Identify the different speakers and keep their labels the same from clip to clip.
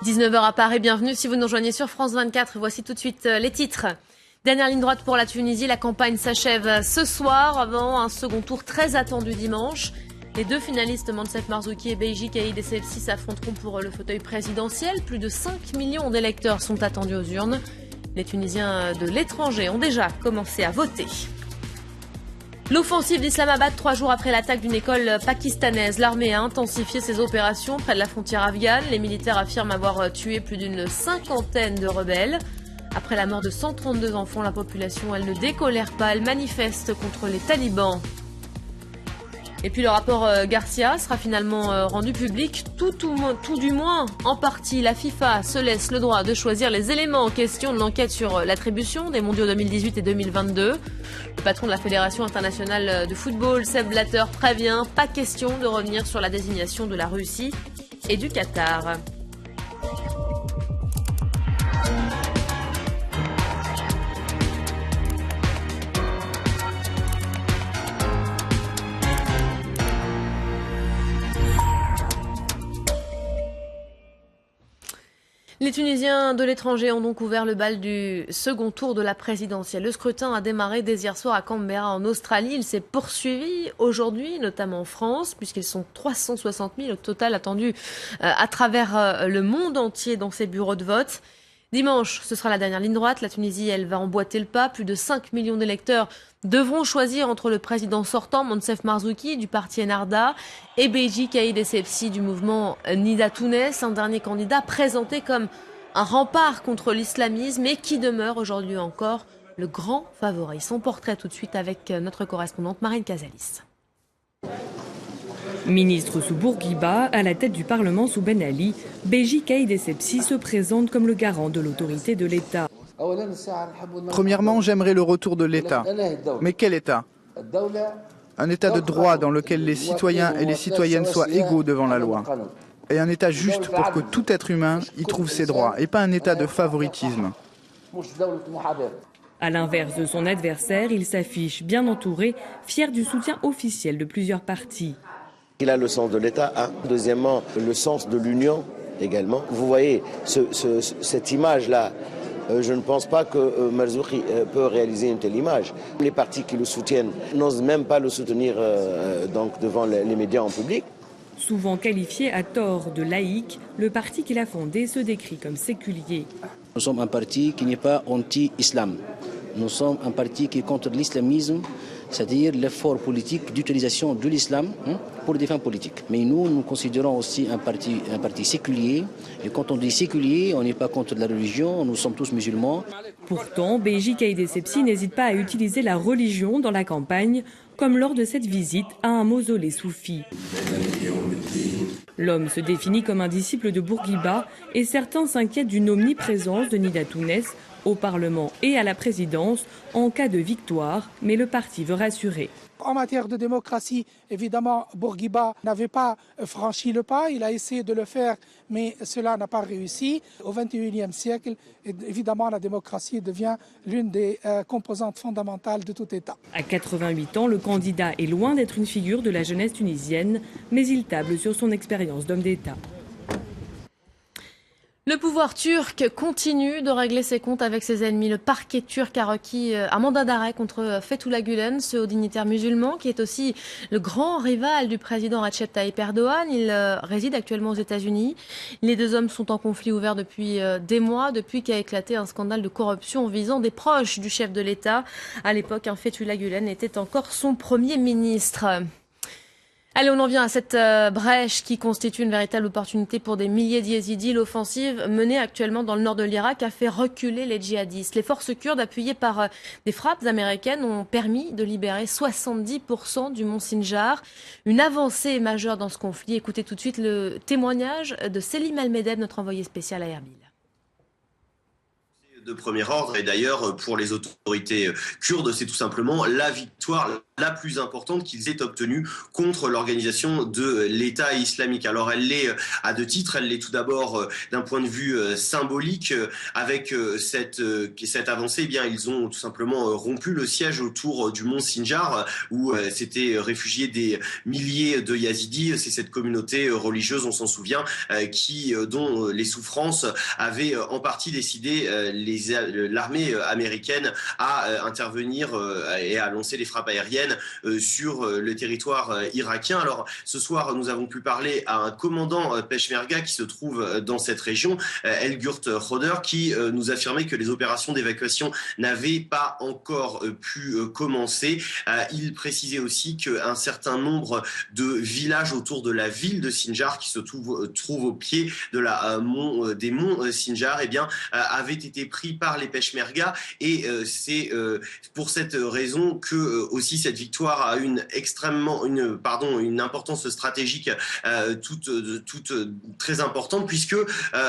Speaker 1: 19h à Paris, bienvenue si vous nous rejoignez sur France 24. Voici tout de suite les titres. Dernière ligne droite pour la Tunisie, la campagne s'achève ce soir avant un second tour très attendu dimanche. Les deux finalistes, Moncef Marzouki et Beji Caïd Essebsi, s'affronteront pour le fauteuil présidentiel. Plus de 5 millions d'électeurs sont attendus aux urnes. Les Tunisiens de l'étranger ont déjà commencé à voter. L'offensive d'Islamabad 3 jours après l'attaque d'une école pakistanaise. L'armée a intensifié ses opérations près de la frontière afghane. Les militaires affirment avoir tué plus d'une cinquantaine de rebelles. Après la mort de 132 enfants, la population, elle ne décolère pas, elle manifeste contre les talibans. Et puis le rapport Garcia sera finalement rendu public, tout du moins en partie. La FIFA se laisse le droit de choisir les éléments en question de l'enquête sur l'attribution des mondiaux 2018 et 2022. Le patron de la Fédération internationale de football, Sepp Blatter, prévient, pas question de revenir sur la désignation de la Russie et du Qatar. Les Tunisiens de l'étranger ont donc ouvert le bal du second tour de la présidentielle. Le scrutin a démarré dès hier soir à Canberra en Australie. Il s'est poursuivi aujourd'hui, notamment en France, puisqu'ils sont 360 000 au total attendus à travers le monde entier dans ces bureaux de vote. Dimanche, ce sera la dernière ligne droite. La Tunisie, elle va emboîter le pas. Plus de 5 millions d'électeurs devront choisir entre le président sortant, Moncef Marzouki, du parti Ennahda, et Beji Caïd Essebsi, du mouvement Nida Tounes, un dernier candidat présenté comme un rempart contre l'islamisme et qui demeure aujourd'hui encore le grand favori. Son portrait tout de suite avec notre correspondante Marine Casalis.
Speaker 2: Ministre sous Bourguiba, à la tête du Parlement sous Ben Ali, Beji Caïd Essebsi se présente comme le garant de l'autorité de l'État.
Speaker 3: Premièrement, j'aimerais le retour de l'État. Mais quel État? Un État de droit dans lequel les citoyens et les citoyennes soient égaux devant la loi. Et un État juste pour que tout être humain y trouve ses droits, et pas un État de favoritisme.
Speaker 2: À l'inverse de son adversaire, il s'affiche bien entouré, fier du soutien officiel de plusieurs partis.
Speaker 4: Il a le sens de l'État, Deuxièmement, le sens de l'union également. Vous voyez cette image-là, je ne pense pas que Marzouki peut réaliser une telle image. Les partis qui le soutiennent n'osent même pas le soutenir donc devant les médias en public.
Speaker 2: Souvent qualifié à tort de laïque, le parti qu'il a fondé se décrit comme séculier.
Speaker 5: Nous sommes un parti qui n'est pas anti-islam. Nous sommes un parti qui est contre l'islamisme, c'est-à-dire l'effort politique d'utilisation de l'islam pour des fins politiques. Mais nous considérons aussi un parti séculier. Et quand on dit séculier, on n'est pas contre la religion, nous sommes tous musulmans.
Speaker 2: Pourtant, Beji Caïd Essebsi n'hésite pas à utiliser la religion dans la campagne, comme lors de cette visite à un mausolée soufi. L'homme se définit comme un disciple de Bourguiba et certains s'inquiètent d'une omniprésence de Nida Tounes au Parlement et à la présidence en cas de victoire, mais le parti veut rassurer.
Speaker 6: En matière de démocratie, évidemment, Bourguiba n'avait pas franchi le pas. Il a essayé de le faire, mais cela n'a pas réussi. Au XXIe siècle, évidemment, la démocratie devient l'une des composantes fondamentales de tout État.
Speaker 2: À 88 ans, le candidat est loin d'être une figure de la jeunesse tunisienne, mais il table sur son expérience d'homme d'État.
Speaker 1: Le pouvoir turc continue de régler ses comptes avec ses ennemis. Le parquet turc a requis un mandat d'arrêt contre Fethullah Gülen, ce haut dignitaire musulman qui est aussi le grand rival du président Recep Tayyip Erdogan. Il réside actuellement aux États-Unis. Les deux hommes sont en conflit ouvert depuis des mois, depuis qu'a éclaté un scandale de corruption visant des proches du chef de l'État. À l'époque, Fethullah Gülen était encore son premier ministre. Allez, on en vient à cette brèche qui constitue une véritable opportunité pour des milliers d'Yézidis. L'offensive menée actuellement dans le nord de l'Irak a fait reculer les djihadistes. Les forces kurdes, appuyées par des frappes américaines, ont permis de libérer 70% du mont Sinjar. Une avancée majeure dans ce conflit. Écoutez tout de suite le témoignage de Selim Al-Medeb, notre envoyé spécial à Erbil.
Speaker 7: De premier ordre, et d'ailleurs pour les autorités kurdes, c'est tout simplement la victoire la plus importante qu'ils aient obtenue contre l'organisation de l'État islamique. Alors elle l'est à deux titres, elle l'est tout d'abord d'un point de vue symbolique, avec cette avancée, eh bien ils ont tout simplement rompu le siège autour du mont Sinjar, où s'étaient réfugiés des milliers de Yazidis. C'est cette communauté religieuse, on s'en souvient, dont les souffrances avaient en partie décidé l'armée américaine à intervenir et à lancer les frappes aériennes sur le territoire irakien. Alors ce soir, nous avons pu parler à un commandant Peshmerga qui se trouve dans cette région, Elgurt Khoder, qui nous affirmait que les opérations d'évacuation n'avaient pas encore pu commencer. Il précisait aussi qu'un certain nombre de villages autour de la ville de Sinjar, qui se trouve au pied de des monts Sinjar, eh bien, avaient été pris par les Peshmerga, et c'est pour cette raison que aussi cette victoire a une importance stratégique toute très importante, puisque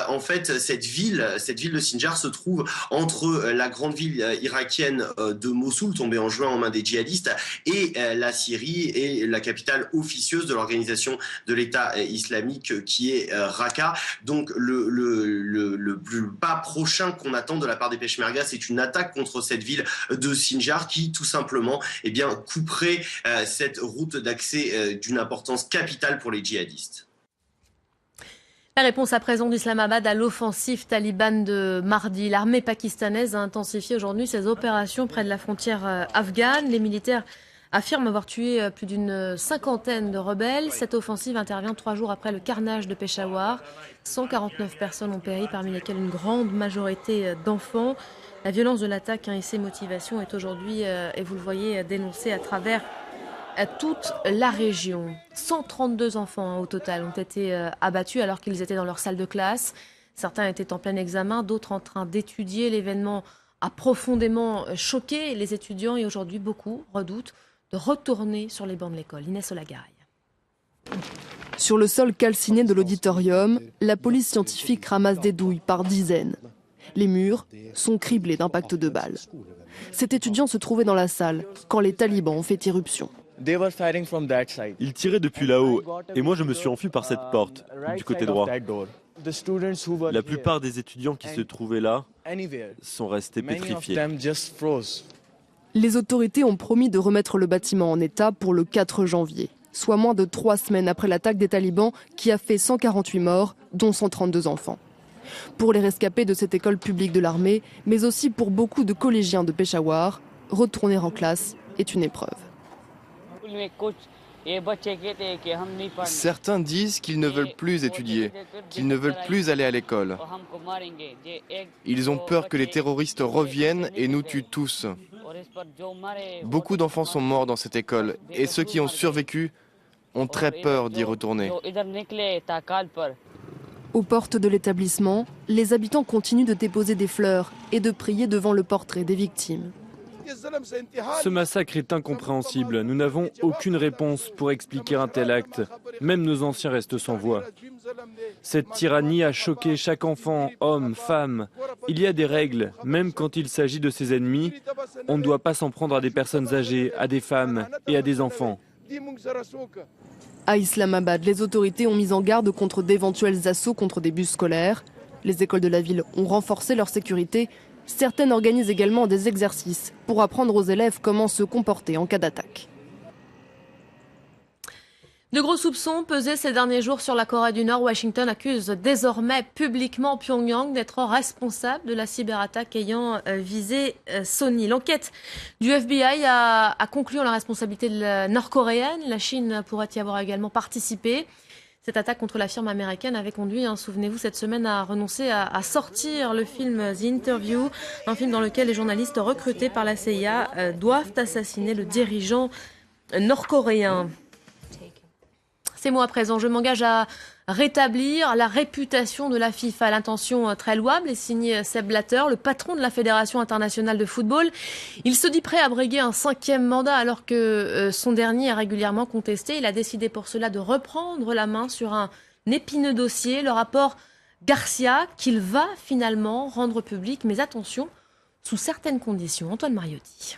Speaker 7: en fait cette ville de Sinjar se trouve entre la grande ville irakienne de Mossoul, tombée en juin en main des djihadistes, et la Syrie, et la capitale officieuse de l'organisation de l'État islamique qui est Raqqa. Donc le pas prochain qu'on attend de la part des Peshmerga, c'est une attaque contre cette ville de Sinjar qui tout simplement couperait cette route d'accès d'une importance capitale pour les djihadistes.
Speaker 1: La réponse à présent d'Islamabad à l'offensive talibane de mardi. L'armée pakistanaise a intensifié aujourd'hui ses opérations près de la frontière afghane. Les militaires affirment avoir tué plus d'une cinquantaine de rebelles. Cette offensive intervient 3 jours après le carnage de Peshawar. 149 personnes ont péri, parmi lesquelles une grande majorité d'enfants. La violence de l'attaque et ses motivations est aujourd'hui, et vous le voyez, dénoncée à travers toute la région. 132 enfants au total ont été abattus alors qu'ils étaient dans leur salle de classe. Certains étaient en plein examen, d'autres en train d'étudier. L'événement a profondément choqué les étudiants et aujourd'hui beaucoup redoutent de retourner sur les bancs de l'école. Inès Olagaray.
Speaker 8: Sur le sol calciné de l'auditorium, la police scientifique ramasse des douilles par dizaines. Les murs sont criblés d'impacts de balles. Cet étudiant se trouvait dans la salle quand les talibans ont fait irruption.
Speaker 9: Ils tiraient depuis là-haut et moi je me suis enfui par cette porte, du côté droit. La plupart des étudiants qui se trouvaient là sont restés pétrifiés.
Speaker 8: Les autorités ont promis de remettre le bâtiment en état pour le 4 janvier, soit moins de 3 semaines après l'attaque des talibans qui a fait 148 morts, dont 132 enfants. Pour les rescapés de cette école publique de l'armée, mais aussi pour beaucoup de collégiens de Peshawar, retourner en classe est une épreuve.
Speaker 10: Certains disent qu'ils ne veulent plus étudier, qu'ils ne veulent plus aller à l'école. Ils ont peur que les terroristes reviennent et nous tuent tous. Beaucoup d'enfants sont morts dans cette école et ceux qui ont survécu ont très peur d'y retourner.
Speaker 8: Aux portes de l'établissement, les habitants continuent de déposer des fleurs et de prier devant le portrait des victimes.
Speaker 9: Ce massacre est incompréhensible. Nous n'avons aucune réponse pour expliquer un tel acte. Même nos anciens restent sans voix. Cette tyrannie a choqué chaque enfant, homme, femme. Il y a des règles, même quand il s'agit de ses ennemis. On ne doit pas s'en prendre à des personnes âgées, à des femmes et à des enfants.
Speaker 8: À Islamabad, les autorités ont mis en garde contre d'éventuels assauts contre des bus scolaires. Les écoles de la ville ont renforcé leur sécurité. Certaines organisent également des exercices pour apprendre aux élèves comment se comporter en cas d'attaque.
Speaker 1: De gros soupçons pesaient ces derniers jours sur la Corée du Nord. Washington accuse désormais publiquement Pyongyang d'être responsable de la cyberattaque ayant visé Sony. L'enquête du FBI a conclu en la responsabilité de la nord-coréenne. La Chine pourrait y avoir également participé. Cette attaque contre la firme américaine avait conduit, souvenez-vous, cette semaine à renoncer à sortir le film The Interview, un film dans lequel les journalistes recrutés par la CIA doivent assassiner le dirigeant nord-coréen. Ces mots à présent, je m'engage à rétablir la réputation de la FIFA. L'intention très louable est signée Sepp Blatter, le patron de la Fédération internationale de football. Il se dit prêt à briguer un 5e mandat alors que son dernier est régulièrement contesté. Il a décidé pour cela de reprendre la main sur un épineux dossier, le rapport Garcia, qu'il va finalement rendre public. Mais attention, sous certaines conditions. Antoine Mariotti.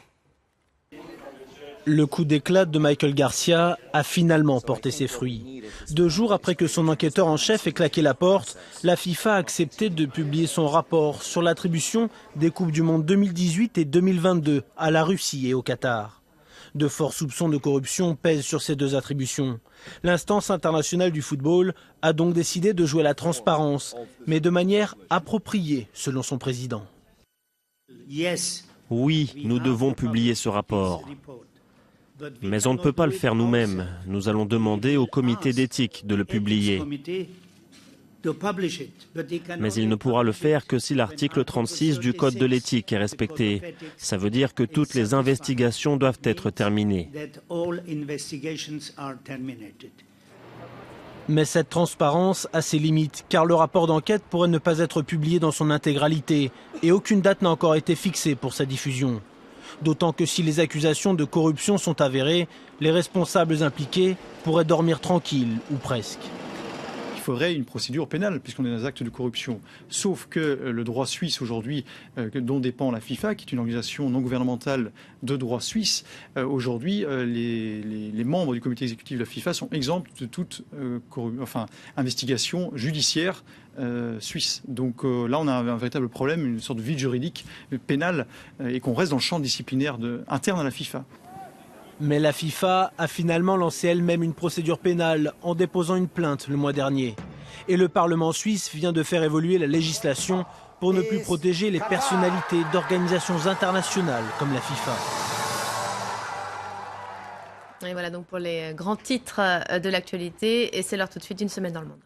Speaker 11: Le coup d'éclat de Michael Garcia a finalement porté ses fruits. 2 jours après que son enquêteur en chef ait claqué la porte, la FIFA a accepté de publier son rapport sur l'attribution des Coupes du Monde 2018 et 2022 à la Russie et au Qatar. De forts soupçons de corruption pèsent sur ces 2 attributions. L'instance internationale du football a donc décidé de jouer la transparence, mais de manière appropriée, selon son président.
Speaker 12: Oui, nous devons publier ce rapport. Mais on ne peut pas le faire nous-mêmes. Nous allons demander au comité d'éthique de le publier. Mais il ne pourra le faire que si l'article 36 du Code de l'éthique est respecté. Ça veut dire que toutes les investigations doivent être terminées.
Speaker 11: Mais cette transparence a ses limites, car le rapport d'enquête pourrait ne pas être publié dans son intégralité, et aucune date n'a encore été fixée pour sa diffusion. D'autant que si les accusations de corruption sont avérées, les responsables impliqués pourraient dormir tranquilles, ou presque.
Speaker 13: Il faudrait une procédure pénale, puisqu'on est dans des actes de corruption. Sauf que le droit suisse aujourd'hui, dont dépend la FIFA, qui est une organisation non gouvernementale de droit suisse, aujourd'hui, les membres du comité exécutif de la FIFA sont exempts de toute investigation judiciaire suisse. Donc là, on a un véritable problème, une sorte de vide juridique pénal, et qu'on reste dans le champ disciplinaire interne à la FIFA.
Speaker 11: Mais la FIFA a finalement lancé elle-même une procédure pénale en déposant une plainte le mois dernier. Et le Parlement suisse vient de faire évoluer la législation pour ne plus protéger les personnalités d'organisations internationales comme la FIFA.
Speaker 1: Et voilà donc pour les grands titres de l'actualité. Et c'est l'heure tout de suite d'une semaine dans le monde.